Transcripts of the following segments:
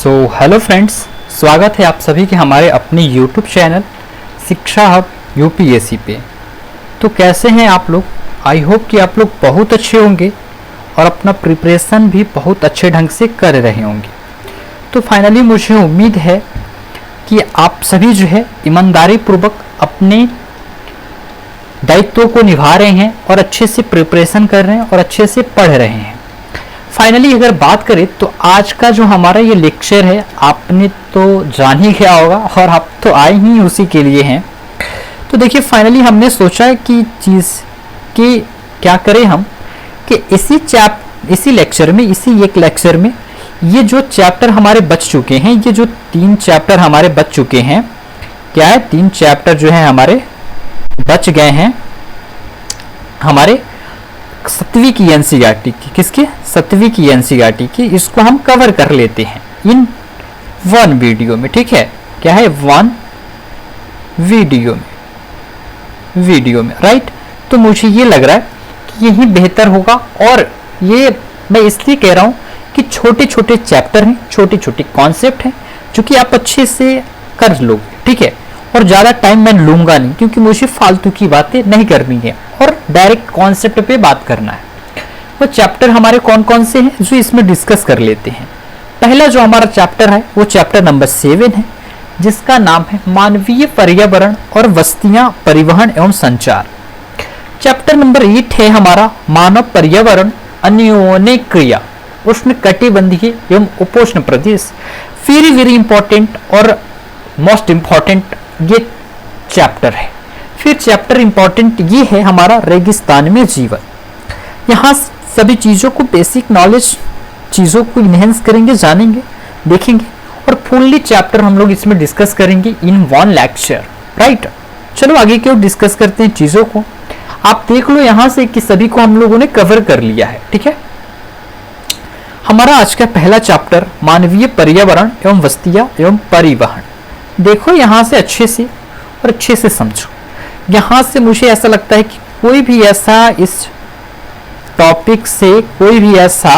Hello friends, स्वागत है आप सभी के हमारे अपने यूट्यूब चैनल शिक्षा हब यूपीएससी पे। तो कैसे हैं आप लोग? आई होप कि आप लोग बहुत अच्छे होंगे और अपना प्रिपरेशन भी बहुत अच्छे ढंग से कर रहे होंगे। तो फाइनली मुझे उम्मीद है कि आप सभी जो है ईमानदारी पूर्वक अपने दायित्वों को निभा रहे हैं और अच्छे से प्रिपरेशन कर रहे हैं और अच्छे से पढ़ रहे हैं। फाइनली अगर बात करें तो आज का जो हमारा ये लेक्चर है आपने तो जान ही गया होगा और आप तो आए ही उसी के लिए हैं। तो देखिए फाइनली हमने सोचा है कि चीज़ कि क्या करें हम कि इसी लेक्चर में इसी एक लेक्चर में ये जो चैप्टर हमारे बच चुके हैं, ये जो 3 चैप्टर हमारे बच चुके हैं, क्या है 3 चैप्टर जो है हमारे बच गए हैं हमारे 7वीं की एनसीईआरटी की। किसके? 7वीं की एनसीईआरटी की। इसको हम कवर कर लेते हैं इन 1 वीडियो में। ठीक है, क्या है 1 वीडियो में राइट। तो मुझे ये लग रहा है कि यही बेहतर होगा और ये मैं इसलिए कह रहा हूँ कि छोटे छोटे चैप्टर हैं, छोटे छोटे कॉन्सेप्ट हैं जो कि आप अच्छे से कर लोगे। ठीक है, और ज़्यादा टाइम मैं लूँगा नहीं क्योंकि मुझे फालतू की बातें नहीं करनी है और डायरेक्ट कॉन्सेप्ट पे बात करना है। वो चैप्टर हमारे कौन कौन से हैं जो इसमें डिस्कस कर लेते हैं। पहला जो हमारा चैप्टर है वो चैप्टर नंबर 7 है, जिसका नाम है मानवीय पर्यावरण और बस्तियां, परिवहन एवं संचार। चैप्टर नंबर 8 है हमारा मानव पर्यावरण, अन्योन्य क्रिया, उष्ण कटिबंधीय एवं उपोष्ण प्रदेश। वेरी इंपॉर्टेंट और मोस्ट इंपॉर्टेंट ये चैप्टर है। फिर चैप्टर इंपॉर्टेंट ये है हमारा रेगिस्तान में जीवन। यहाँ सभी चीज़ों को बेसिक नॉलेज चीज़ों को इनहेंस करेंगे, जानेंगे, देखेंगे और फुल्ली चैप्टर हम लोग इसमें डिस्कस करेंगे इन 1 लेक्चर राइट। चलो आगे की ओर डिस्कस करते हैं चीज़ों को। आप देख लो यहाँ से कि सभी को हम लोगों ने कवर कर लिया है। ठीक है, हमारा आज का पहला चैप्टर मानवीय पर्यावरण एवं बस्तियां एवं परिवहन। देखो यहाँ से अच्छे से समझो। यहाँ से मुझे ऐसा लगता है कि कोई भी ऐसा इस टॉपिक से कोई भी ऐसा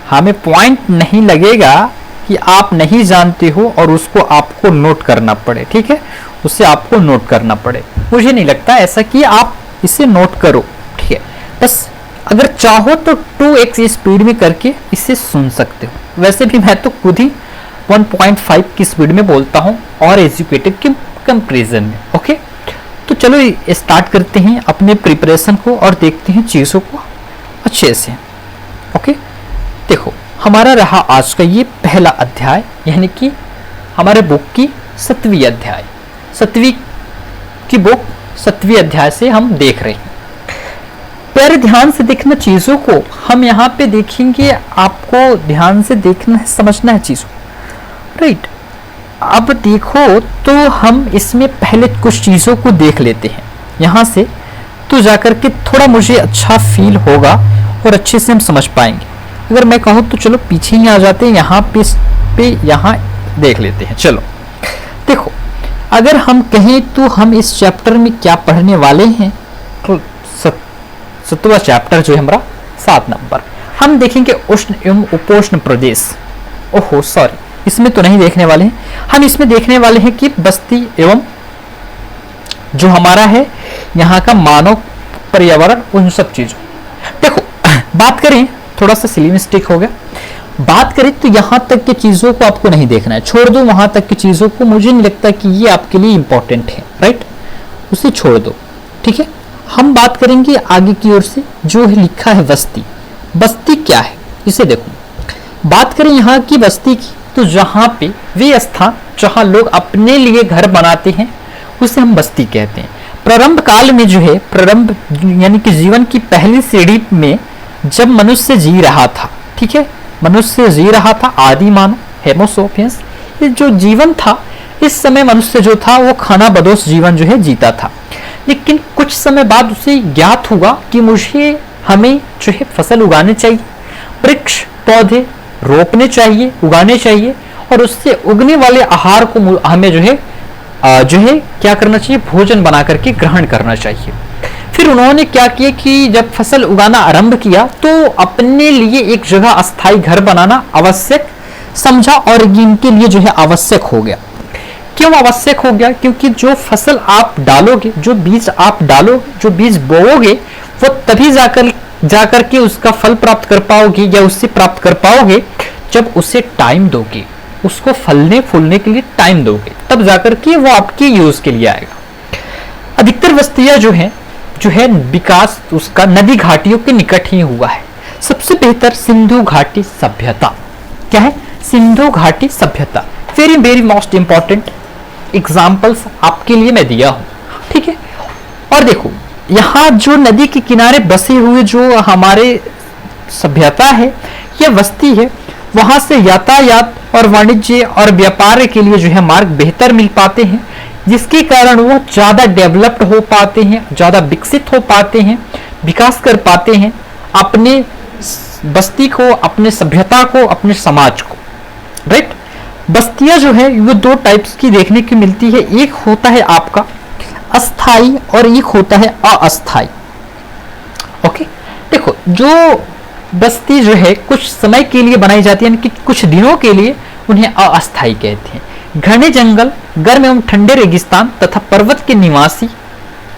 हमें पॉइंट नहीं लगेगा कि आप नहीं जानते हो और उसको आपको नोट करना पड़े। ठीक है, उसे आपको नोट करना पड़े। मुझे नहीं लगता ऐसा कि आप इसे नोट करो। ठीक है, बस अगर चाहो तो 2x स्पीड में करके इसे सुन सकते हो। वैसे भी मैं तो खुद ही 1.5 की स्पीड में बोलता हूँ और एजुकेटेड के कंपैरिजन में। ओके, तो चलो स्टार्ट करते हैं अपने प्रिपरेशन को और देखते हैं चीज़ों को अच्छे से। ओके, देखो हमारा रहा आज का ये पहला अध्याय, यानी कि हमारे बुक की 7वीं अध्याय, 7वीं की बुक 7वीं अध्याय से हम देख रहे हैं। प्यारे ध्यान से देखना चीज़ों को। हम यहाँ पे देखेंगे, आपको ध्यान से देखना है, समझना है चीज़ों राइट। अब देखो तो हम इसमें पहले कुछ चीज़ों को देख लेते हैं यहाँ से, तो जाकर के थोड़ा मुझे अच्छा फील होगा और अच्छे से हम समझ पाएंगे। अगर मैं कहूँ तो चलो पीछे ही आ जाते हैं, यहाँ पे यहाँ देख लेते हैं। चलो देखो, अगर हम कहें तो हम इस चैप्टर में क्या पढ़ने वाले हैं, तो 7वां चैप्टर जो है हमारा 7 नंबर, हम देखेंगे उष्ण एवं उपोष्ण प्रदेश। ओहो सॉरी, इसमें तो नहीं देखने वाले हैं हम। इसमें देखने वाले हैं कि बस्ती एवं जो हमारा है यहाँ का मानव पर्यावरण, उन सब चीजों। देखो बात करें, थोड़ा सा सिली मिस्टेक हो गया, बात करें तो यहाँ तक की चीजों को आपको नहीं देखना है, छोड़ दो वहां तक की चीजों को। मुझे नहीं लगता कि ये आपके लिए इंपॉर्टेंट है राइट, उसे छोड़ दो। ठीक है, हम बात करेंगे आगे की ओर से जो है लिखा है बस्ती। बस्ती क्या है इसे देखो। बात करें यहाँ की बस्ती की, तो जहाँ पे वे स्थान जहाँ लोग अपने लिए घर बनाते हैं उसे हम बस्ती कहते हैं। प्रारंभ काल में जो है, प्रारंभ यानी कि जीवन की पहली सीढ़ी में जब मनुष्य जी रहा था, ठीक है, मनुष्य जी रहा था, आदि मानव होमो-सेपियंस, ये जो जीवन था इस समय मनुष्य जो था वो खाना बदोश जीवन जो है जीता था। लेकिन कुछ समय बाद उसे ज्ञात हुआ कि हमें जो है फसल उगाने चाहिए, वृक्ष पौधे रोपने चाहिए, उगाने चाहिए और उससे उगने वाले आहार को हमें जो है क्या करना चाहिए, भोजन बना करके ग्रहण करना चाहिए। फिर उन्होंने क्या किया कि जब फसल उगाना आरंभ किया तो अपने लिए एक जगह अस्थायी घर बनाना आवश्यक समझा और ये इनके लिए जो है आवश्यक हो गया। क्यों आवश्यक हो गया? क्योंकि जो फसल आप डालोगे, जो बीज आप डालोगे, जो बीज बोओगे, वो तभी जाकर के उसका फल प्राप्त कर पाओगे या उससे प्राप्त कर पाओगे जब उसे टाइम दोगे, उसको फलने फूलने के लिए टाइम दोगे, तब जाकर के वो आपके यूज के लिए आएगा। अधिकतर बस्तियां जो है विकास उसका नदी घाटियों के निकट ही हुआ है। सबसे बेहतर सिंधु घाटी सभ्यता। क्या है? सिंधु घाटी सभ्यता। Very very most important examples आपके लिए मैं दिया हूं, ठीक है। और देखो यहाँ जो नदी के किनारे बसे हुए जो हमारे सभ्यता है या बस्ती है, वहां से यातायात और वाणिज्य और व्यापार के लिए जो है मार्ग बेहतर मिल पाते हैं, जिसके कारण वो ज्यादा डेवलप्ड हो पाते हैं, ज्यादा विकसित हो पाते हैं, विकास कर पाते हैं अपने बस्ती को, अपने सभ्यता को, अपने समाज को, राइट। बस्तियां जो है वो दो टाइप्स की देखने की मिलती है। एक होता है आपका अस्थाई और एक होता है अस्थाई। ओके, देखो जो बस्ती जो है कुछ समय के लिए बनाई जाती है, यानी कि कुछ दिनों के लिए, उन्हें अस्थाई कहते हैं। घने जंगल, गर्म एवं ठंडे रेगिस्तान तथा पर्वत के निवासी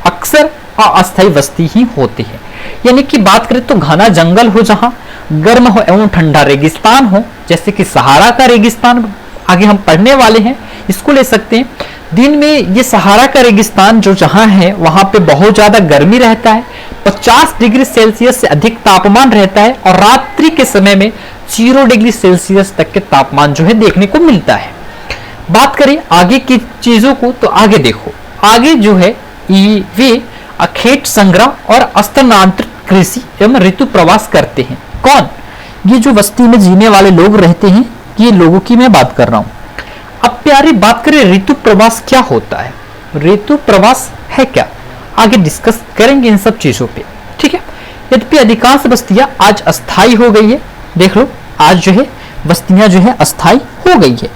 अक्सर अस्थाई बस्ती ही होती है। यानी कि बात करें तो घना जंगल हो, जहां गर्म हो एवं ठंडा रेगिस्तान हो, जैसे कि सहारा का रेगिस्तान आगे हम पढ़ने वाले हैं, इसको ले सकते हैं। दिन में ये सहारा का रेगिस्तान जो जहां है वहां पे बहुत ज्यादा गर्मी रहता है, 50 डिग्री सेल्सियस से अधिक तापमान रहता है, और रात्रि के समय में 0 डिग्री सेल्सियस तक के तापमान जो है देखने को मिलता है। बात करें आगे की चीजों को, तो आगे देखो, आगे जो है वे खेत संग्रह और स्थानांतरित कृषि एवं ऋतु प्रवास करते हैं। कौन? ये जो बस्ती में जीने वाले लोग रहते हैं, ये लोगों की मैं बात कर रहा हूं। अब प्यारी बात करें ऋतु प्रवास क्या होता है, ऋतु प्रवास है क्या, आगे डिस्कस करेंगे इन सब चीजों पे, ठीक है। यद्यपि अधिकांश बस्तियां आज अस्थाई हो गई है, देख लो आज जो है बस्तियां जो है अस्थाई हो गई है।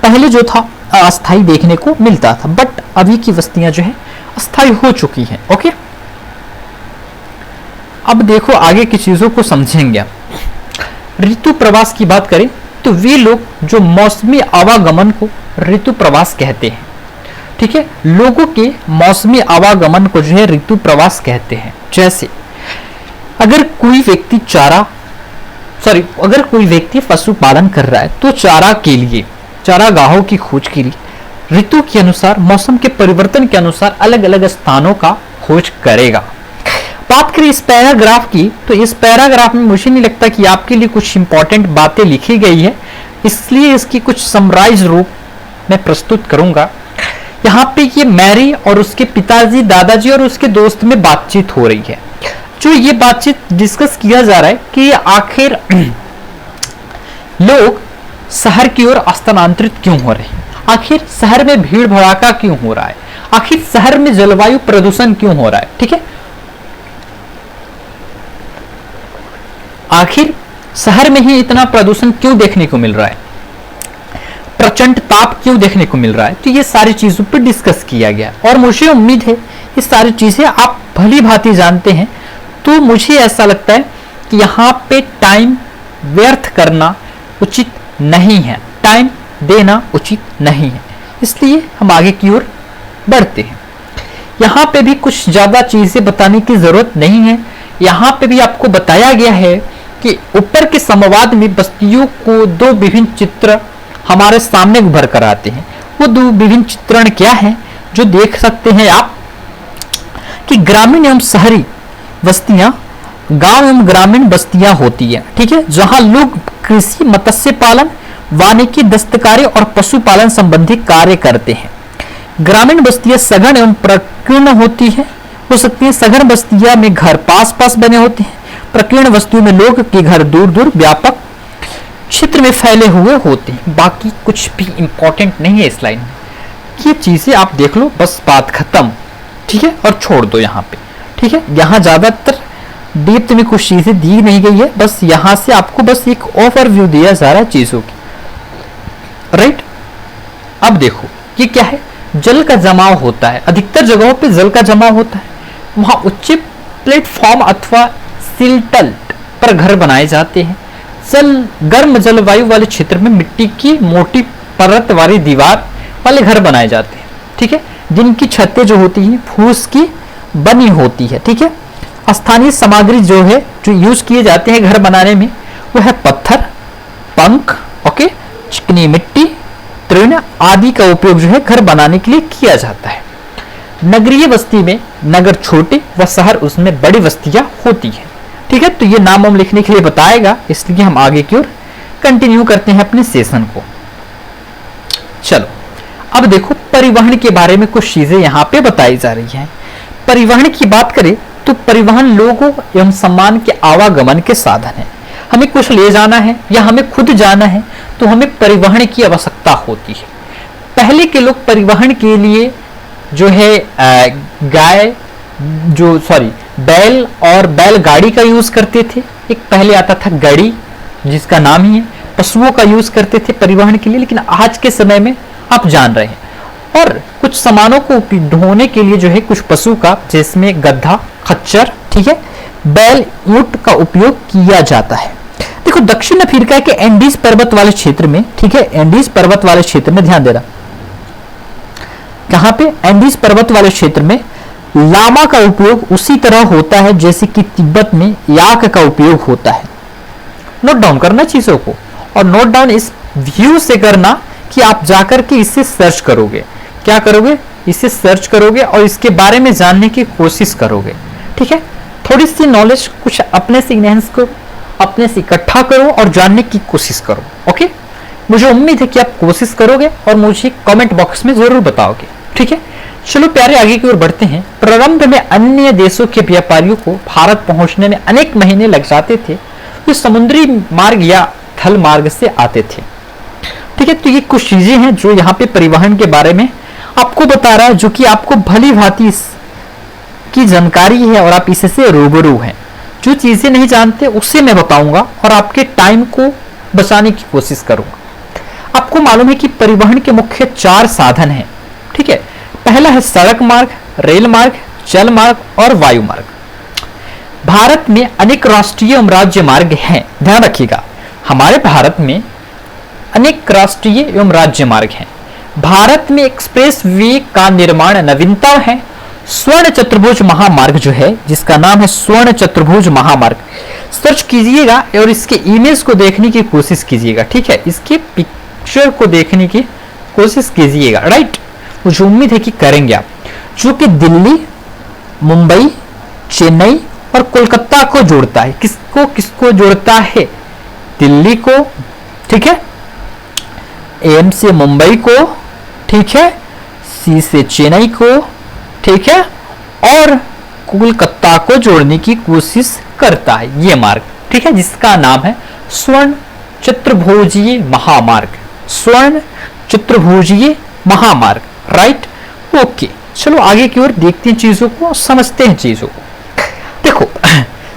पहले जो था अस्थाई देखने को मिलता था, बट अभी की बस्तियां जो है अस्थाई हो चुकी है। ओके, अब देखो आगे की चीजों को समझेंगे। ऋतु प्रवास की बात करें तो वे लोग जो मौसमी आवागमन को ऋतु प्रवास कहते हैं, ठीक है। लोगों के मौसमी आवागमन को जो है ऋतु प्रवास कहते हैं। जैसे अगर कोई व्यक्ति पशुपालन कर रहा है तो चारा के लिए, चारागाहों की खोज के लिए ऋतु के अनुसार, मौसम के परिवर्तन के अनुसार अलग अलग स्थानों का खोज करेगा। बात करें इस पैराग्राफ की, तो इस पैराग्राफ में मुझे नहीं लगता कि आपके लिए कुछ इंपॉर्टेंट बातें लिखी गई है, इसलिए इसकी कुछ समराइज रूप मैं प्रस्तुत करूंगा। यहाँ पे ये मैरी और उसके पिताजी, दादाजी और उसके दोस्त में बातचीत हो रही है। जो ये बातचीत डिस्कस किया जा रहा है कि आखिर लोग शहर की ओर स्थानांतरित क्यों हो रहे हैं, आखिर शहर में भीड़ भड़ाका क्यों हो रहा है, आखिर शहर में जलवायु प्रदूषण क्यों हो रहा है, ठीक है। आखिर शहर में ही इतना प्रदूषण क्यों देखने को मिल रहा है, प्रचंड ताप क्यों देखने को मिल रहा है, तो ये सारी चीजों पर डिस्कस किया गया। और मुझे उम्मीद है ये सारी चीजें आप भली भांति जानते हैं। तो मुझे ऐसा लगता है कि यहाँ पे टाइम व्यर्थ करना उचित नहीं है, टाइम देना उचित नहीं है, इसलिए हम आगे की ओर बढ़ते हैं। यहाँ पे भी कुछ ज्यादा चीजें बताने की जरूरत नहीं है। यहाँ पे भी आपको बताया गया है कि ऊपर के संवाद में बस्तियों को दो विभिन्न चित्र हमारे सामने उभर कर आते हैं। वो दो विभिन्न चित्रण क्या है जो देख सकते हैं आप, कि ग्रामीण एवं शहरी बस्तियां, गांव एवं ग्रामीण बस्तियां होती है, ठीक है, जहां लोग कृषि, मत्स्य पालन, वानिकी, दस्तकारी और पशुपालन संबंधी कार्य करते हैं। ग्रामीण बस्तियां सघन एवं प्रकीर्ण होती है, हो सकती है। सघन बस्तियां में घर पास पास बने होते हैं। प्रकीर्ण बस्तियों में लोग के घर दूर दूर व्यापक क्षेत्र में फैले हुए होते हैं। बाकी कुछ भी इंपॉर्टेंट नहीं है इस लाइन में, ये चीजें आप देख लो, बस बात खत्म, ठीक है, और छोड़ दो यहाँ पे, ठीक है। यहाँ ज्यादातर डेप्थ में कुछ चीजें दी नहीं गई है, बस यहाँ से आपको बस एक ओवरव्यू दिया जा रहा है चीजों की, राइट। अब देखो ये क्या है, जल का जमाव होता है। अधिकतर जगहों पे जल का जमाव होता है, वहां उच्च प्लेटफॉर्म अथवा सिलटल पर घर बनाए जाते हैं। गर्म जलवायु वाले क्षेत्र में मिट्टी की मोटी परत वाली दीवार वाले घर बनाए जाते हैं, ठीक है, जिनकी छतें जो होती हैं फूस की बनी होती है, ठीक है। स्थानीय सामग्री जो है जो यूज किए जाते हैं घर बनाने में वो है पत्थर, पंख, ओके, चिकनी मिट्टी, तृण आदि का उपयोग जो है घर बनाने के लिए किया जाता है। नगरीय बस्ती में नगर छोटे व शहर उसमें बड़ी बस्तियां होती हैं, ठीक है। तो ये नाम हम लिखने के लिए बताएगा, इसलिए हम आगे की ओर कंटिन्यू करते हैं अपने सेशन को। चलो अब देखो परिवहन के बारे में कुछ चीजें यहाँ पे बताई जा रही हैं। परिवहन की बात करें तो परिवहन लोगों एवं सामान के आवागमन के साधन है। हमें कुछ ले जाना है या हमें खुद जाना है तो हमें परिवहन की आवश्यकता होती है। पहले के लोग परिवहन के लिए जो है बैल और बैलगाड़ी का यूज करते थे। एक पहले आता था गाड़ी जिसका नाम ही है, पशुओं का यूज करते थे परिवहन के लिए, लेकिन आज के समय में आप जान रहे हैं और कुछ सामानों को ढोने के लिए जो है कुछ पशु का, जिसमें गधा, खच्चर, ठीक है, बैल, ऊंट का उपयोग किया जाता है। देखो दक्षिण अफ्रीका के एंडीज पर्वत वाले क्षेत्र में, ठीक है, एंडीज पर्वत वाले क्षेत्र में ध्यान देना, कहां पे, एंडीज पर्वत वाले क्षेत्र में लामा का उपयोग उसी तरह होता है जैसे कि तिब्बत में याक का उपयोग होता है। नोट डाउन करना चीजों को, और नोट डाउन इस व्यू से करना कि आप जाकर के इसे सर्च करोगे। क्या करोगे, इसे सर्च करोगे और इसके बारे में जानने की कोशिश करोगे, ठीक है। थोड़ी सी नॉलेज कुछ अपने से इनहेंस करो, अपने से इकट्ठा करो और जानने की कोशिश करो, ओके। मुझे उम्मीद है कि आप कोशिश करोगे और मुझे कमेंट बॉक्स में जरूर बताओगे, ठीक है। चलो प्यारे आगे की ओर बढ़ते हैं। प्रारंभ में अन्य देशों के व्यापारियों को भारत पहुंचने में अनेक महीने लग जाते थे, जो समुद्री मार्ग या थल मार्ग से आते थे, ठीक है। तो ये कुछ चीजें हैं जो यहाँ पे परिवहन के बारे में आपको बता रहा है, जो कि आपको भली भांति की जानकारी है और आप इससे रूबरू हैं। जो चीजें नहीं जानते उससे मैं बताऊंगा और आपके टाइम को बचाने की कोशिश करूंगा। आपको मालूम है कि परिवहन के मुख्य 4 साधन हैं, ठीक है। पहला है सड़क मार्ग, रेल मार्ग, जल मार्ग और वायु मार्ग। भारत में अनेक राष्ट्रीय एवं राज्य मार्ग हैं, ध्यान रखिएगा, हमारे भारत में अनेक राष्ट्रीय एवं राज्य मार्ग हैं। भारत में एक्सप्रेस वे का निर्माण नवीनता है। स्वर्ण चतुर्भुज महामार्ग जो है, जिसका नाम है स्वर्ण चतुर्भुज महामार्ग, सर्च कीजिएगा और इसके इमेज को देखने की कोशिश कीजिएगा, ठीक है। इसके पिक्चर को देखने की कोशिश कीजिएगा, राइट। मुझे उम्मीद है कि करेंगे आप, जो कि दिल्ली, मुंबई, चेन्नई और कोलकाता को जोड़ता है। किसको किसको जोड़ता है, दिल्ली को, ठीक है, एम से मुंबई को, ठीक है, सी से चेन्नई को, ठीक है, और कोलकाता को जोड़ने की कोशिश करता है ये मार्ग, ठीक है, जिसका नाम है स्वर्ण चतुर्भुजीय महामार्ग, स्वर्ण चतुर्भुजीय महामार्ग, राइट, ओके। चलो आगे की ओर देखते हैं चीजों को, समझते हैं चीजों को। देखो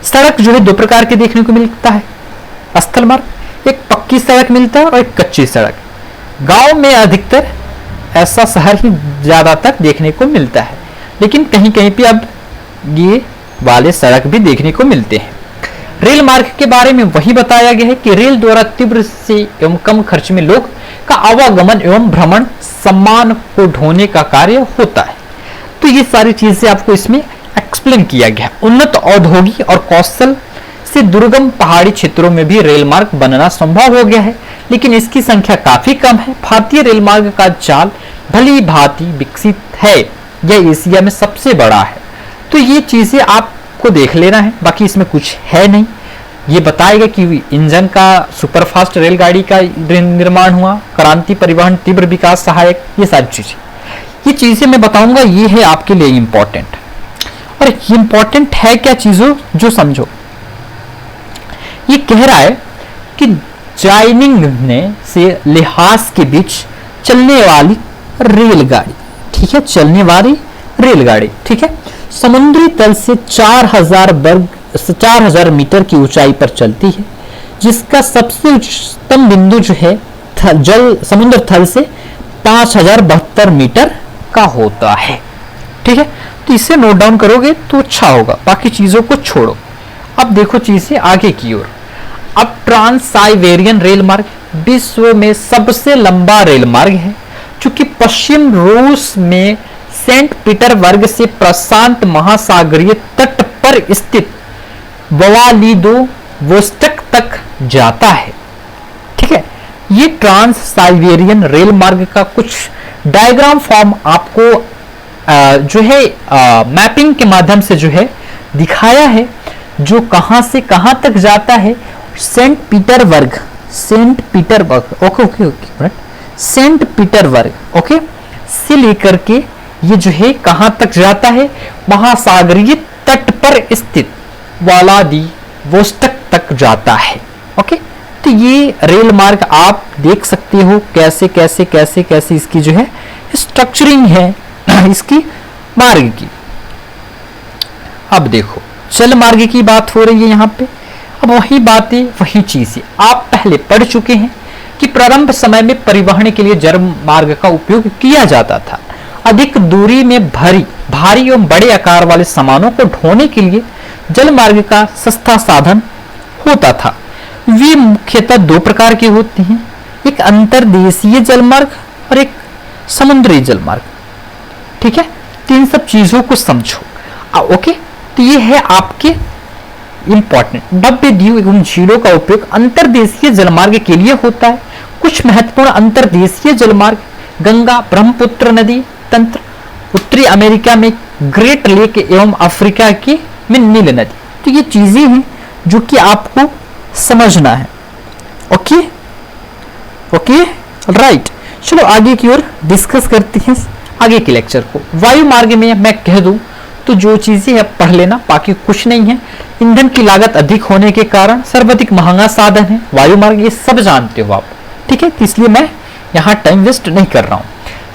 सड़क जो है 2 प्रकार के देखने को मिलता है, स्थल मार्ग, एक पक्की सड़क मिलता है और एक कच्ची सड़क। गांव में अधिकतर ऐसा, शहर ही ज्यादातर देखने को मिलता है, लेकिन कहीं कहीं पे अब ये वाले सड़क भी देखने को मिलते हैं। रेल मार्ग के बारे में वही बताया गया है कि रेल द्वारा तीव्र से एवं कम खर्च में लोग का आवागमन एवं भ्रमण, सामान को ढोने का कार्य होता है। तो ये सारी चीजें आपको इसमें एक्सप्लेन किया गया। उन्नत औद्योगिक और कौशल से दुर्गम पहाड़ी क्षेत्रों में भी रेल मार्ग बनना संभव हो गया है, लेकिन इसकी संख्या काफी कम है। भारतीय रेल मार्ग का जाल भली भांति विकसित है, यह एशिया में सबसे बड़ा है। तो ये चीजें आपको देख लेना है, बाकी इसमें कुछ है नहीं। ये बताएगा कि इंजन का, सुपरफास्ट रेलगाड़ी का निर्माण हुआ, क्रांति परिवहन, तीव्र विकास सहायक, ये सारी चीजें, ये चीजें मैं बताऊंगा, ये है आपके लिए इंपॉर्टेंट। और इंपॉर्टेंट है क्या चीजों, जो समझो। ये कह रहा है कि जाइनिंग ने से लिहाज के बीच चलने वाली रेलगाड़ी, ठीक है, चलने वाली रेलगाड़ी, ठीक है, समुद्री तल से 4000 मीटर की ऊंचाई पर चलती है, जिसका सबसे उच्चतम बिंदु जो है जल समुद्र तल से 5072 मीटर का होता है, ठीक है। तो इसे नोट डाउन करोगे तो अच्छा होगा, बाकी चीजों को छोड़ो। अब देखो चीजें आगे की ओर। अब ट्रांस साइबेरियन रेल मार्ग विश्व में सबसे लंबा रेल मार्ग है, चूंकि पश्चिम रूस में सेंट पीटरबर्ग से प्रशांत महासागरीय तट पर स्थित व्लादिवोस्टोक तक जाता है। ठीक है, ये ट्रांस साइबेरियन रेल मार्ग का कुछ डायग्राम फॉर्म आपको जो है मैपिंग के माध्यम से जो है दिखाया है, जो कहां से कहां तक जाता है। Saint Petersburg okay okay okay Saint Petersburg okay से लेकर के ये जो है कहां तक जाता है, महासागरीय तट पर स्थित व्लादिवोस्टोक तक जाता है। ओके, तो ये रेल मार्ग आप देख सकते हो कैसे कैसे कैसे कैसे इसकी जो है स्ट्रक्चरिंग है इसकी मार्ग की। अब देखो जल मार्ग की बात हो रही है यहाँ पे। अब वही बातें वही चीजें आप पहले पढ़ चुके हैं कि प्रारंभ समय में परिवहन के लिए जल मार्ग का उपयोग किया जाता था। अधिक दूरी में भारी एवं बड़े आकार वाले सामानों को ढोने के लिए जल मार्ग का सस्ता साधन होता था। वे मुख्यतः दो प्रकार के होते हैं, एक अंतर्देशीय जल मार्ग और एक समुद्री जल मार्ग। ठीक है, तो इन सब चीजों को समझो। ओके, तो ये है आपके इंपॉर्टेंट। नब्बे द्वीप एवं झीलों का उपयोग अंतर्देशीय जलमार्ग के लिए होता है। कुछ महत्वपूर्ण अंतर्देशीय जलमार्ग गंगा ब्रह्मपुत्र नदी तंत्र, उत्तरी अमेरिका में ग्रेट लेक एवं अफ्रीका की में नील नदी। तो ये चीजें हैं जो कि आपको समझना है। ओके ओके राइट, चलो आगे की ओर डिस्कस करते हैं आगे के लेक्चर को। वायु मार्ग में मैं कह दूं तो जो चीजें आप पढ़ लेना, बाकी कुछ नहीं है। ईंधन की लागत अधिक होने के कारण सर्वाधिक महंगा साधन है वायु मार्ग, ये सब जानते हो आप। ठीक है, तो इसलिए मैं यहाँ टाइम वेस्ट नहीं कर रहा हूँ।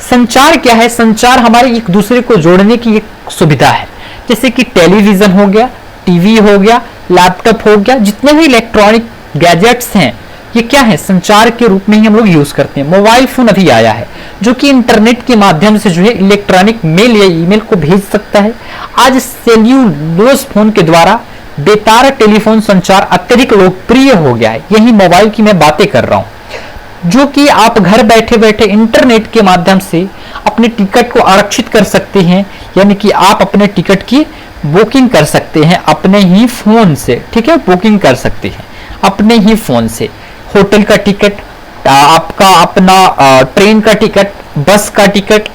संचार क्या है? संचार हमारे एक दूसरे को जोड़ने की एक सुविधा है, जैसे कि टेलीविजन हो गया, टीवी हो गया, लैपटॉप हो गया, जितने भी इलेक्ट्रॉनिक गैजेट्स हैं ये क्या है? संचार के रूप में ही हम लोग यूज करते हैं। मोबाइल फोन अभी आया है जो कि इंटरनेट के माध्यम से जो है इलेक्ट्रॉनिक मेल या ईमेल को भेज सकता है। आज सेल्यूलोज फोन के द्वारा बेतार टेलीफोन संचार अत्यधिक लोकप्रिय हो गया है। यही मोबाइल की मैं बातें कर रहा हूं, जो कि आप घर बैठे बैठे इंटरनेट के माध्यम से अपने टिकट को आरक्षित कर सकते हैं, यानी कि आप अपने टिकट की बुकिंग कर सकते हैं अपने ही फोन से। ठीक है, बुकिंग कर सकते हैं अपने ही फोन से। होटल का टिकट, आपका अपना ट्रेन का टिकट, बस का टिकट,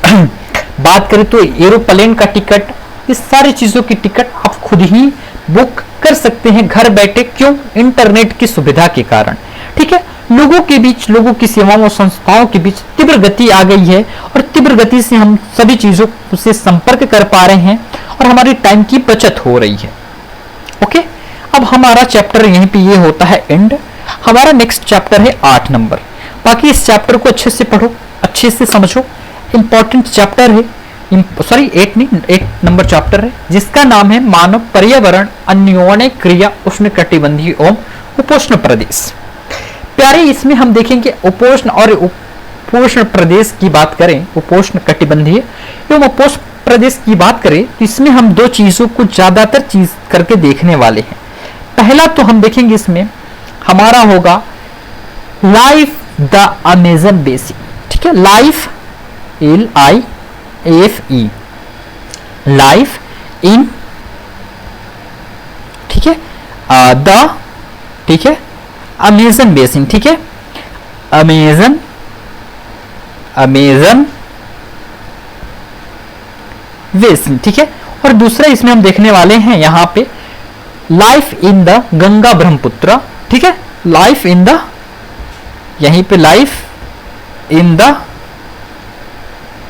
बात करें तो एरोप्लेन का टिकट, इस सारी चीजों की टिकट आप खुद ही बुक कर सकते हैं घर बैठे। क्यों? इंटरनेट की सुविधा के कारण। ठीक है, लोगों के बीच, लोगों की सेवाओं और संस्थाओं के बीच तीव्र गति आ गई है और तीव्र गति से हम सभी चीजों से संपर्क कर पा रहे हैं और हमारी टाइम की बचत हो रही है। ओके, अब हमारा चैप्टर यहीं पे ये होता है एंड। हमारा नेक्स्ट चैप्टर है 8 नंबर। बाकी इस चैप्टर को अच्छे से पढ़ो, अच्छे से समझो। इंपॉर्टेंट चैप्टर है, सॉरी 8 नंबर चैप्टर है, जिसका नाम है मानव पर्यावरण अन्योन्य क्रिया उष्णकटिबंधीय एवं उपोष्ण प्रदेश। प्यारे, इसमें हम देखेंगे उपोष्ण और उपोष्ण प्रदेश की बात करें, उपोष्ण कटिबंधीय एवं उपोष्ण प्रदेश की बात करें तो इसमें हम दो चीजों को ज्यादातर चीज करके देखने वाले हैं। पहला तो हम देखेंगे इसमें हमारा होगा लाइफ द अमेजन बेसिन। ठीक है, लाइफ LIFE, लाइफ इन, ठीक है, द, ठीक है, अमेजन बेसिन। ठीक है, अमेजन बेसिन। ठीक है, और दूसरा इसमें हम देखने वाले हैं यहाँ पे life in the Ganga Brahmaputra. ठीक है, लाइफ इन द, यहीं पे life in the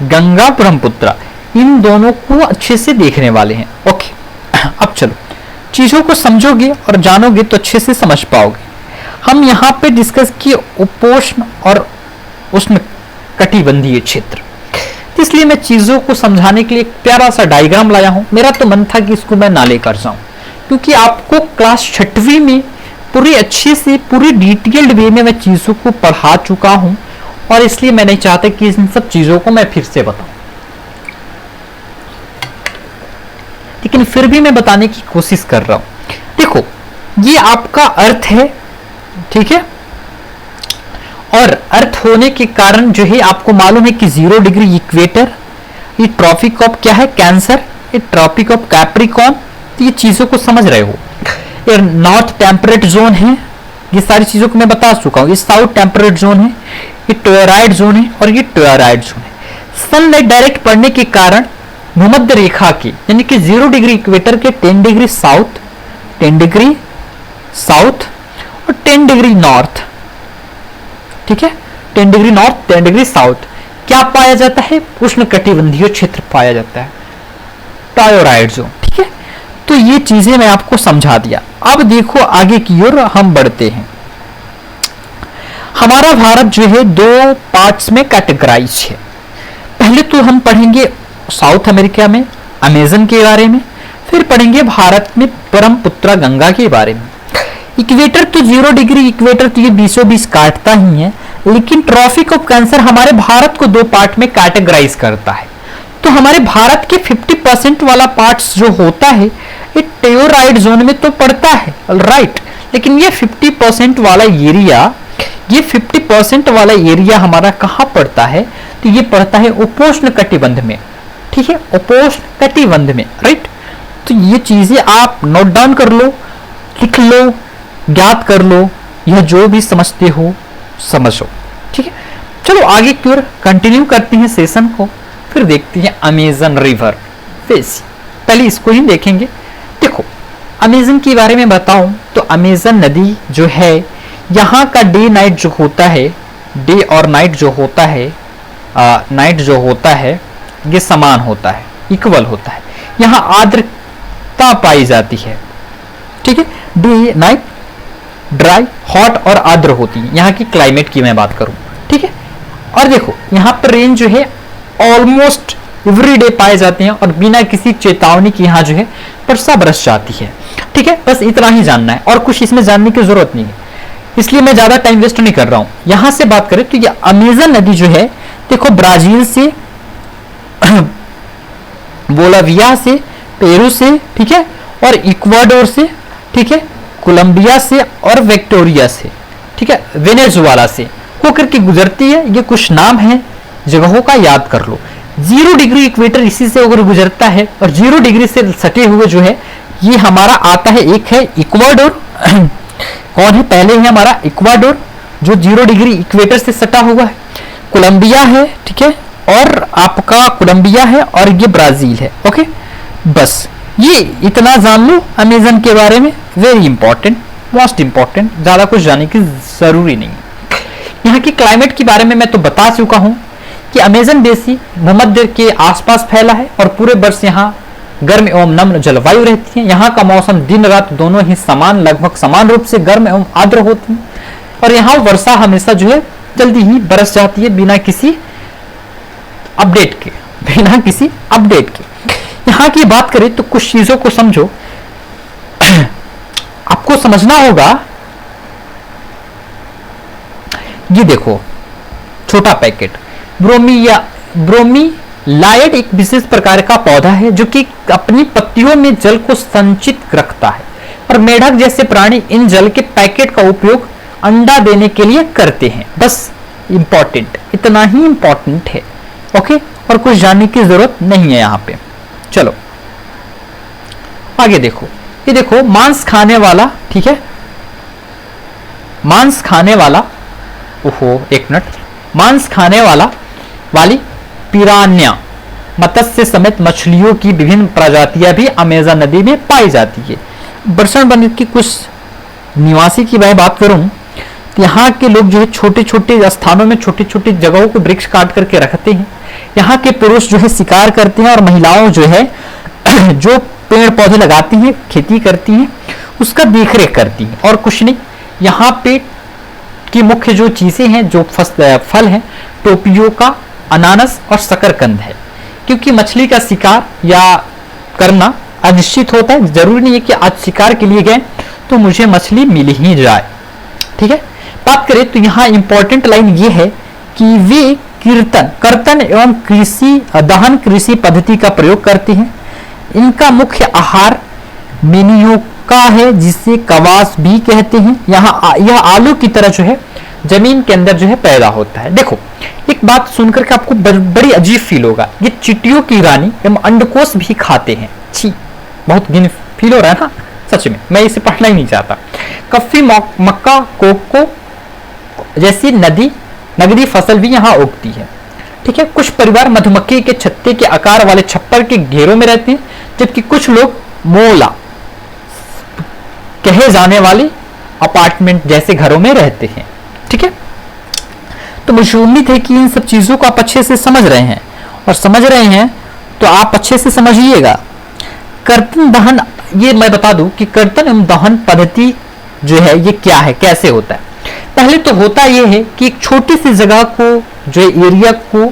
Ganga Brahmaputra, इन दोनों को अच्छे से देखने वाले हैं। ओके, अब चलो चीजों को समझोगे और जानोगे तो अच्छे से समझ पाओगे। हम यहाँ पे डिस्कस किए उपोष्ण और उष्ण कटिबंधीय क्षेत्र, इसलिए मैं चीजों को समझाने के लिए एक प्यारा सा डायग्राम लाया हूं। मेरा तो मन था कि इसको मैं ना लेकर जाऊं, क्योंकि आपको क्लास 6वीं में पूरी अच्छे से पूरी डिटेल्ड वे में मैं चीजों को पढ़ा चुका हूं और इसलिए मैं नहीं चाहता कि इन सब चीजों को मैं फिर से बताऊं, लेकिन फिर भी मैं बताने की कोशिश कर रहा हूं। देखो, ये आपका अर्थ है ठीक है। और अर्थ होने के कारण जो है आपको मालूम है कि 0 डिग्री इक्वेटर, ये ट्रॉपिक ऑफ क्या है, कैंसर, ये ट्रॉपिक ऑफ कैप्रिकॉन, तो ये चीजों को समझ रहे हो। ये नॉर्थ टेम्परेट जोन है, ये सारी चीजों को मैं बता चुका हूं। ये साउथ टेम्परेट जोन है, ये टोराइड जोन है और ये टोराइड जोन है। सनलाइट डायरेक्ट पड़ने के कारण भूमध्य रेखा के यानी कि 0 डिग्री इक्वेटर के 10 डिग्री साउथ, 10 डिग्री साउथ और 10 डिग्री नॉर्थ, ठीक है, 10 डिग्री नॉर्थ, 10 डिग्री साउथ क्या पाया जाता है, उष्णकटिबंधीय क्षेत्र पाया जाता है, टोराइड जोन, ठीक है। तो ये चीजें मैं आपको समझा दिया। अब देखो आगे की ओर हम बढ़ते हैं। हमारा भारत जो है 2 पार्ट्स में कैटेगराइज है। पहले तो हम पढ़ेंगे साउथ अमेरिका में अमेजन के बारे में, फिर पढ़ेंगे भारत में ब्रह्मपुत्र गंगा के बारे में। इक्वेटर तो 0 डिग्री इक्वेटर तो ये 20 काटता ही है, लेकिन ट्रॉपिक ऑफ कैंसर हमारे भारत को 2 पार्ट में कैटेगराइज करता है। तो हमारे भारत के 50% वाला पार्ट्स जो होता है ये टोराइड जोन में तो पड़ता है, राइट। लेकिन ये 50% वाला एरिया, ये 50% वाला एरिया हमारा कहाँ पड़ता है, तो ये पड़ता है उपोष्ण कटिबंध में, ठीक है, उपोष्ण कटिबंध में, राइट। तो ये चीजें आप नोट डाउन कर लो, लिख लो, ज्ञात कर लो, यह जो भी समझते हो समझो, ठीक है। चलो आगे की ओर कंटिन्यू करते हैं सेशन को, फिर देखते हैं अमेजन रिवर फेस। पहले इसको ही देखेंगे। देखो अमेजन के बारे में बताऊं तो अमेजन नदी जो है, यहाँ का डे नाइट जो होता है, डे और नाइट जो होता है, नाइट जो होता है ये समान होता है, इक्वल होता है। यहाँ आर्द्रता पाई जाती है, ठीक है, डे नाइट ड्राई, हॉट और आर्द्र होती है। यहाँ की क्लाइमेट की मैं बात करूं, ठीक है। और देखो यहाँ पर रेन जो है ऑलमोस्ट एवरीडे पाए जाते हैं और बिना किसी चेतावनी के यहाँ जो है वर्षा बरस जाती है, ठीक है। बस इतना ही जानना है और कुछ इसमें जानने की जरूरत नहीं है, इसलिए मैं ज्यादा टाइम वेस्ट नहीं कर रहा हूं। यहां से बात करें तो ये अमेजन नदी जो है, देखो ब्राजील से बोलाविया से, पेरू से, ठीक है, और इक्वाडोर से, ठीक है, कोलंबिया से और विक्टोरिया से, ठीक है, वेनेजुएला से होकर के गुजरती है। ये कुछ नाम है जगहों का, याद कर लो। 0 डिग्री इक्वेटर इसी से होकर गुजरता है और 0 डिग्री से सटे हुए जो है ये हमारा आता है, एक है इक्वाडोर कौन है, पहले है हमारा इक्वाडोर जो 0 डिग्री इक्वेटर से सटा हुआ है, कोलंबिया है, ठीक है, और आपका कोलंबिया है और ये ब्राजील है, ओके। बस ये इतना जान लो अमेजन के बारे में, वेरी इंपॉर्टेंट, मोस्ट इंपॉर्टेंट, ज्यादा कुछ जानने की जरूरी नहीं। यहाँ की क्लाइमेट के बारे में मैं तो बता चुका हूँ कि अमेजन बेसी भूमध्य के आसपास फैला है और पूरे वर्ष यहाँ गर्म एवं नम्र जलवायु रहती है। यहाँ का मौसम दिन रात दोनों ही समान, लगभग समान रूप से गर्म एवं आर्द्र होती है और यहाँ वर्षा हमेशा जो है जल्दी ही बरस जाती है बिना किसी अपडेट के, बिना किसी अपडेट के। यहाँ की बात करें तो कुछ चीजों को समझो, आपको समझना होगा। ये देखो छोटा पैकेट ब्रोमीलाइड एक विशेष प्रकार का पौधा है जो कि अपनी पत्तियों में जल को संचित रखता है और मेढक जैसे प्राणी इन जल के पैकेट का उपयोग अंडा देने के लिए करते हैं। बस इंपॉर्टेंट, इतना ही इंपॉर्टेंट है, ओके, और कुछ जानने की जरूरत नहीं है यहाँ पे। चलो आगे देखो, ये देखो मांस खाने वाला, ठीक है, मांस खाने वाला, ओहो एक मिनट, मांस खाने वाली पिरान्या मत्स्य समेत मछलियों की विभिन्न प्रजातियां भी अमेजन नदी में पाई जाती है। बर्सन बन की कुछ निवासी की मैं बात करूं तो यहाँ के लोग जो है छोटे छोटे स्थानों में छोटी छोटी जगहों को वृक्ष काट करके रखते हैं। यहाँ के पुरुष जो है शिकार करते हैं और महिलाओं जो है जो पेड़ पौधे लगाती हैं, खेती करती हैं, उसका देखरेख करती हैं और कुछ नहीं। यहाँ पे की मुख्य जो चीजें हैं, जो फल हैं, टोपियों का अनानस और शकरकंद है, क्योंकि मछली का शिकार या करना अनिश्चित होता है। जरूरी नहीं है कि आज शिकार के लिए गए तो मुझे मछली मिल ही जाए, ठीक है। बात करें तो यहाँ इंपॉर्टेंट लाइन ये है कि वे कर्तन एवं दहन कृषि पद्धति का प्रयोग करते हैं। इनका मुख्य आहार का है जिसे कवास भी कहते हैं। यहाँ यह आलू की तरह जो है जमीन के अंदर जो है पैदा होता है। देखो एक बात सुनकर के आपको बड़ी अजीब फील होगा, ये चींटियों की रानी एवं अंडकोश भी खाते हैं। छी, बहुत गिन फील हो रहा है ना, सच में मैं इसे पढ़ना ही नहीं चाहता। कॉफी, मक्का, कोको जैसी नगदी फसल भी यहाँ उगती है। ठीक है, कुछ परिवार मधुमक्खी के छत्ते के आकार वाले छप्पर के घेरों में रहते हैं, जबकि कुछ लोग मोला कहे जाने वाले अपार्टमेंट जैसे घरों में रहते हैं। ठीक है, तो मुझे उम्मीद है कि इन सब चीजों को आप अच्छे से समझ रहे हैं, और समझ रहे हैं तो आप अच्छे से समझिएगा। कर्तन दहन, ये मैं बता दूं कि कर्तन एवं दहन पद्धति जो है ये क्या है, कैसे होता है। पहले तो होता यह है कि एक छोटी सी जगह को जो एरिया को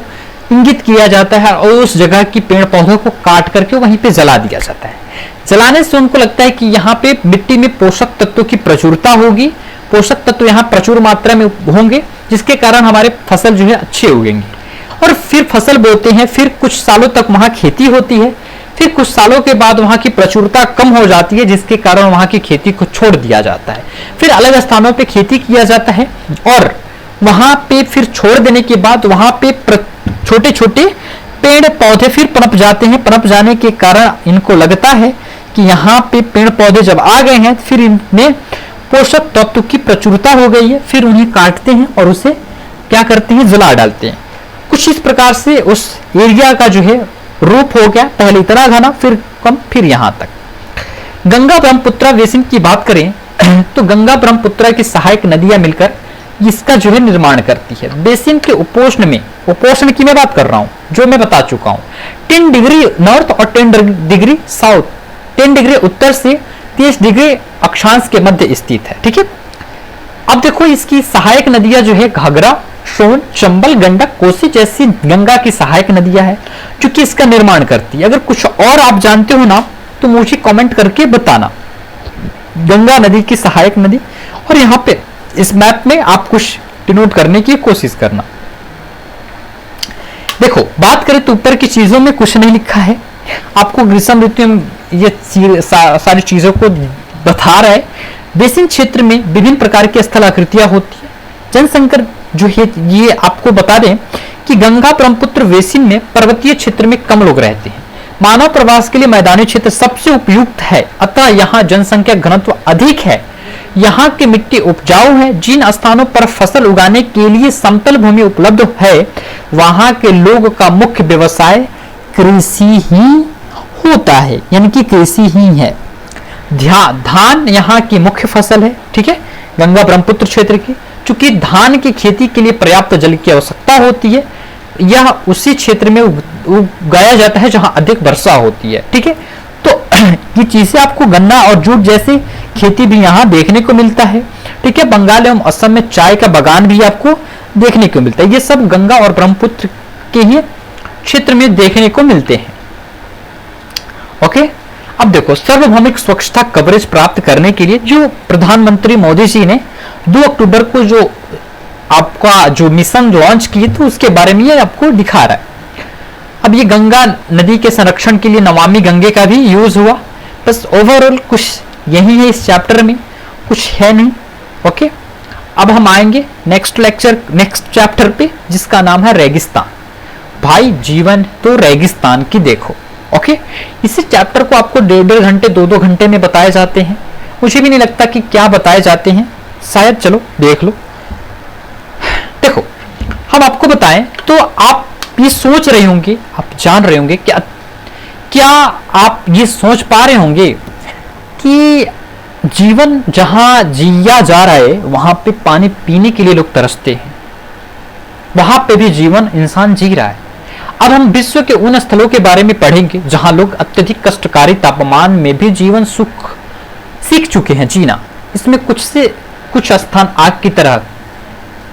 इंगित किया जाता है और उस जगह की पेड़ पौधों को काट करके वहीं पे जला दिया जाता है। जलाने से उनको लगता है कि यहाँ पे मिट्टी में पोषक तत्वों की प्रचुरता होगी, पोषक तत्व यहाँ प्रचुर मात्रा में होंगे, जिसके कारण हमारे फसल जो है अच्छे उगेंगे। और फिर फसल बोते हैं, फिर कुछ सालों तक वहाँ खेती होती है, फिर कुछ सालों के बाद वहाँ की प्रचुरता कम हो जाती है, जिसके कारण वहाँ की खेती को छोड़ दिया जाता है। फिर अलग स्थानों पे खेती किया जाता है, और वहाँ पे फिर छोड़ देने के बाद वहाँ पे छोटे छोटे पेड़ पौधे फिर पनप जाते हैं। पनप जाने के कारण इनको लगता है कि यहाँ पे पेड़ पौधे जब आ गए हैं, फिर इनमें पोषक तत्व की प्रचुरता हो गई है, फिर उन्हें काटते हैं और उसे क्या करते हैं, जला डालते हैं। कुछ इस प्रकार से उस एरिया का जो है रूप हो गया, पहले इतना घना, फिर कम, फिर यहाँ तक। गंगा ब्रह्मपुत्र बेसिन की बात करें तो गंगा ब्रह्मपुत्र की सहायक नदियां मिलकर इसका जो है निर्माण करती है। बेसिन के उपोष्ण में, उपोष्ण की मैं बात कर रहा हूं जो मैं बता चुका हूं, 10 डिग्री नॉर्थ और 10 डिग्री साउथ, 10 डिग्री उत्तर से 30 डिग्री अक्षांश के मध्य स्थित है। ठीक है, अब देखो इसकी सहायक नदियां जो है घाघरा, सोन, चंबल, गंडक, कोसी जैसी गंगा की सहायक नदियां है जो कि इसका निर्माण करती है। अगर कुछ और आप जानते हो ना तो मुझे कमेंट करके बताना। गंगा नदी की सहायक नदी, और यहाँ पे इस मैप में आप कुछ डिनोट करने की कोशिश करना। देखो बात करें तो ऊपर की चीजों में कुछ नहीं लिखा है, आपको ग्रीष्म ऋतु में ये सारी चीजों को बता रहा है। बेसिन क्षेत्र में विभिन्न प्रकार की स्थल आकृतियां होती है। जनसंख्या जो है ये आपको बता दें कि गंगा ब्रह्मपुत्र बेसिन में पर्वतीय क्षेत्र में कम लोग रहते हैं। मानव प्रवास के लिए मैदानी क्षेत्र सबसे उपयुक्त है, अतः यहाँ जनसंख्या घनत्व अधिक है। यहाँ की मिट्टी उपजाऊ है। जिन स्थानों पर फसल उगाने के लिए समतल भूमि उपलब्ध है, वहां के लोग का मुख्य व्यवसाय कृषि ही होता है, यानी कि कृषि ही है। धान यहाँ की मुख्य फसल है। ठीक है, गंगा ब्रह्मपुत्र क्षेत्र की, चूंकि धान की खेती के लिए पर्याप्त जल की आवश्यकता होती है, यह उसी क्षेत्र में उगाया जाता है जहां अधिक वर्षा होती है। ठीक है, तो ये चीजें आपको गन्ना और जूट जैसे खेती भी यहाँ देखने को मिलता है। ठीक है, बंगाल एवं असम में चाय का बागान भी आपको देखने को मिलता है। ये सब गंगा और ब्रह्मपुत्र के ही क्षेत्र में देखने को मिलते हैं। ओके, अब देखो सार्वभौमिक स्वच्छता कवरेज प्राप्त करने के लिए जो प्रधानमंत्री मोदी जी ने 2 अक्टूबर को जो आपका जो मिशन लॉन्च किए थे उसके बारे में ये आपको दिखा रहा है। अब ये गंगा नदी के संरक्षण के लिए नमामि गंगे का भी यूज हुआ। बस ओवरऑल कुछ यही है इस चैप्टर में, कुछ है नहीं। ओके, अब हम आएंगे नेक्स्ट चैप्टर पे जिसका नाम है रेगिस्तान। भाई जीवन तो रेगिस्तान की देखो। ओके, इसी चैप्टर को आपको 1.5 घंटे 2-2 घंटे में बताए जाते हैं। मुझे भी नहीं लगता कि क्या बताए जाते हैं, शायद चलो देख लो। देखो हम आपको बताएं तो आप ये सोच रहे होंगे, आप जान रहे होंगे क्या आप ये सोच पा रहे होंगे कि जीवन जहां जिया जा रहा है वहां पे पानी पीने के लिए लोग तरसते हैं, वहां पे भी जीवन इंसान जी रहा है। अब हम विश्व के उन स्थलों के बारे में पढ़ेंगे जहां लोग अत्यधिक कष्टकारी तापमान में भी जीवन सुख सीख चुके हैं जीना। इसमें कुछ स्थान आग की तरह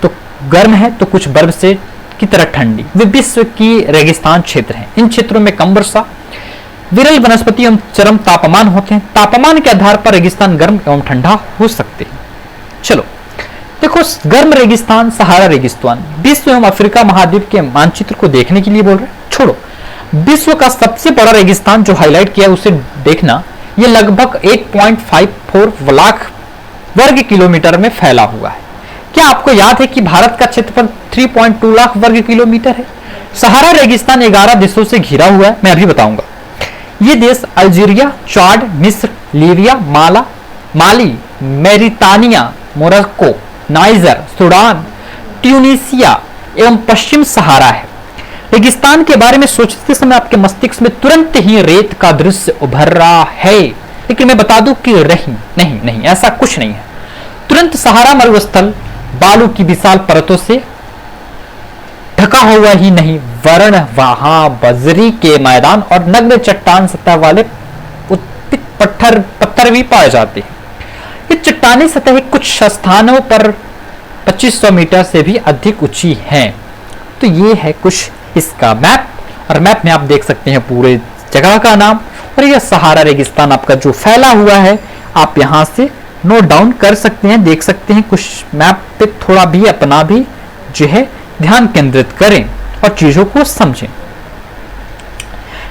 तो गर्म है तो कुछ बर्फ से की तरह ठंडी। वे विश्व की रेगिस्तान क्षेत्र हैं। इन क्षेत्रों में कम वर्षा, विरल वनस्पति एवं चरम तापमान होते हैं। तापमान के आधार पर रेगिस्तान गर्म एवं ठंडा हो सकते हैं। चलो देखो, गर्म रेगिस्तान सहारा रेगिस्तान विश्व एवं अफ्रीका महाद्वीप के मानचित्र को देखने के लिए बोल रहे हैं। छोड़ो, विश्व का सबसे बड़ा रेगिस्तान जो हाईलाइट किया उसे देखना, ये लगभग 8.54 लाख वर्ग किलोमीटर में फैला हुआ है। क्या आपको याद है कि भारत का क्षेत्रफल 3.2 लाख वर्ग किलोमीटर है? सहारा रेगिस्तान 11 देशों से घिरा हुआ है, मैं अभी बताऊंगा। ये देश अल्जीरिया, चाड, मिस्र, लीबिया, माली, मेरितानिया, मोरक्को, नाइजर, सूडान, ट्यूनीसिया एवं पश्चिम सहारा है। रेगिस्तान के बारे में सोचते समय आपके मस्तिष्क में तुरंत ही रेत का दृश्य उभर रहा है, लेकिन मैं बता दूं कि नहीं, ऐसा कुछ नहीं है। तुरंत सहारा मरुस्थल बालू की विशाल परतों से ढका हुआ ही नहीं, वर्ण वहां बजरी के मैदान और नग्न चट्टान सतह वाले उत्पित पत्थर भी पाए जाते हैं। ये चट्टानी सतह कुछ स्थानों पर 2500 मीटर से भी अधिक ऊंची हैं। तो ये है कुछ इसका मैप, और मैप में आप देख सकते हैं पूरे जगह का नाम, और यह सहारा रेगिस्तान आपका जो फैला हुआ है आप यहां से नोट डाउन कर सकते हैं, देख सकते हैं। कुछ मैप पे थोड़ा भी अपना भी जो है ध्यान केंद्रित करें और चीजों को समझें।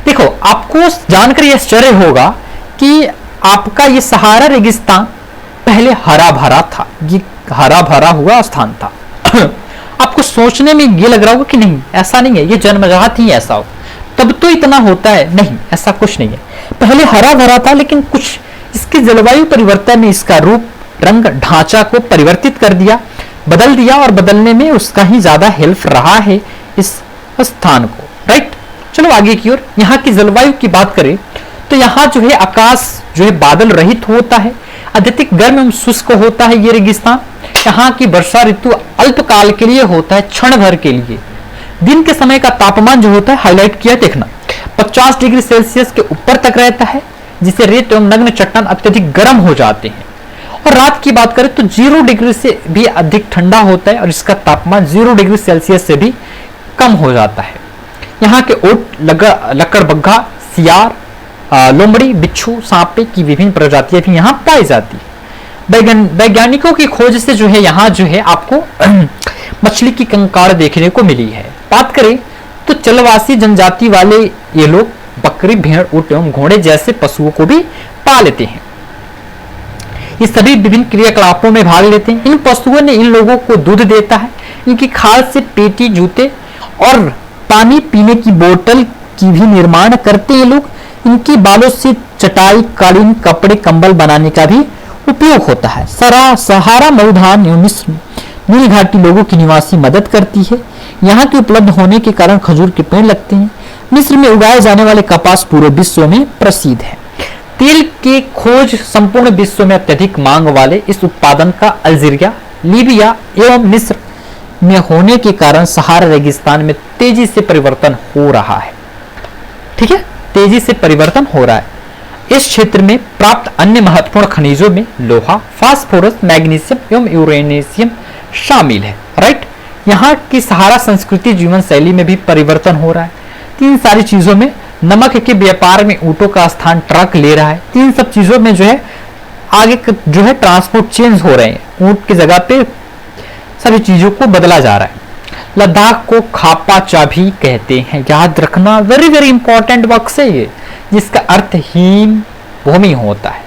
देखो, आपको जानकर यह आश्चर्य होगा कि आपका ये सहारा रेगिस्तान पहले हरा भरा था, ये हरा भरा हुआ स्थान था। आपको सोचने में ये लग रहा होगा कि नहीं, ऐसा नहीं है, ये जन्मजात ही ऐसा हो, तब तो इतना होता है। नहीं, ऐसा कुछ नहीं है। पहले हरा भरा था, लेकिन कुछ इसके जलवायु परिवर्तन ने इसका रूप, रंग, ढांचा को परिवर्तित कर दिया, बदल दिया, और बदलने में उसका ही ज्यादा हेल्प रहा है इस स्थान को। राइट, चलो आगे की ओर। यहाँ की जलवायु की बात करें तो यहाँ जो है आकाश जो है बादल रहित होता है, अत्यधिक गर्म एवं शुष्क होता है ये रेगिस्तान। यहाँ की वर्षा ऋतु अल्पकाल के लिए होता है, क्षण भर के लिए। दिन के समय का तापमान जो होता है, हाईलाइट किया देखना, 50 डिग्री सेल्सियस के ऊपर तक रहता है, जिससे रेत एवं नग्न चट्टान अत्यधिक गर्म हो जाते हैं। और रात की बात करें तो 0 डिग्री से भी अधिक ठंडा होता है, और इसका तापमान 0 डिग्री सेल्सियस से भी कम हो जाता है। यहाँ के ऊंट, लकड़बग्घा, सियार, लोमड़ी, बिच्छू, सांपे की विभिन्न प्रजातियां भी यहाँ पाई जाती है। वैज्ञानिकों की खोज से जो है यहाँ जो है आपको मछली की कंकाड़ देखने को मिली है। बात करें तो चलवासी जनजाति वाले ये लोग बकरी, भेड़, ऊंट एवं घोड़े जैसे पशुओं को भी पाल लेते हैं। ये सभी विभिन्न क्रियाकलापों में भाग लेते हैं। इन पशुओं ने इन लोगों को दूध देता है। इनकी खाल से पेटी, जूते और पानी पीने की बोतल की भी निर्माण करते हैं लोग। इनके बालों से चटाई, कालीन, कपड़े, कंबल बनाने का भी उपयोग होता है। सहारा मरुधान एवं मिस्र नील घाटी लोगों की निवासी मदद करती है। यहाँ के उपलब्ध होने के कारण खजूर के पेड़ लगते हैं। मिस्र में उगाए जाने वाले कपास पूरे विश्व में प्रसिद्ध है। तेल के खोज संपूर्ण विश्व में अत्यधिक मांग वाले इस उत्पादन का अल्जीरिया, लीबिया एवं मिस्र में होने के कारण सहारा रेगिस्तान में तेजी से परिवर्तन हो रहा है। ठीक है, तेजी से परिवर्तन हो रहा है। इस क्षेत्र में प्राप्त अन्य महत्वपूर्ण खनिजों में लोहा, फास्फोरस, मैग्नीशियम एवं यूरेनियम शामिल है। राइट, यहाँ की सहारा संस्कृति जीवन शैली में भी परिवर्तन हो रहा है। तीन सारी चीजों में, नमक के व्यापार में ऊंटों का स्थान ट्रक ले रहा है। तीन सब चीजों में जो है आगे जो है ट्रांसपोर्ट चेंज हो रहे हैं। ऊंट की जगह पे सभी चीजों को बदला जा रहा है। लद्दाख को खापा चाभी कहते हैं, याद रखना, वेरी वेरी इंपॉर्टेंट वर्ड है ये, जिसका अर्थ हिम भूमि होता है।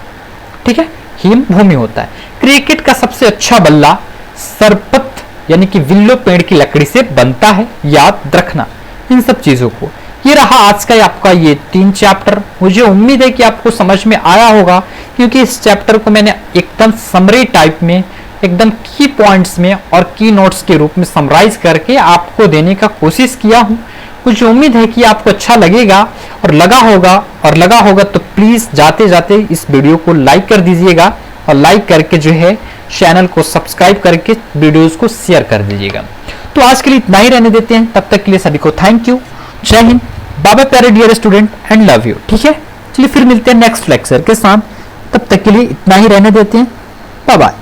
ठीक है, हिम भूमि होता है। क्रिकेट का सबसे अच्छा बल्ला सरपत यानी कि विल्लो पेड़ की लकड़ी से बनता है, याद रखना इन सब चीजों को। ये रहा आज का आपका ये 3 चैप्टर। मुझे उम्मीद है कि आपको समझ में आया होगा, क्योंकि इस चैप्टर को मैंने एकदम समरी टाइप में, एकदम की पॉइंट्स में और की नोट्स के रूप में समराइज करके आपको देने का कोशिश किया हूँ। मुझे उम्मीद है कि आपको अच्छा लगेगा और लगा होगा तो प्लीज जाते जाते इस वीडियो को लाइक कर दीजिएगा, और लाइक करके जो है चैनल को सब्सक्राइब करके वीडियोस को शेयर कर दीजिएगा। तो आज के लिए इतना ही रहने देते हैं, तब तक के लिए सभी को थैंक यू, जय हिंद, बाबा प्यारे dear student and love you. ठीक है, चलिए फिर मिलते हैं नेक्स्ट लेक्चर के साथ, तब तक के लिए इतना ही रहने देते हैं, बाय बाय।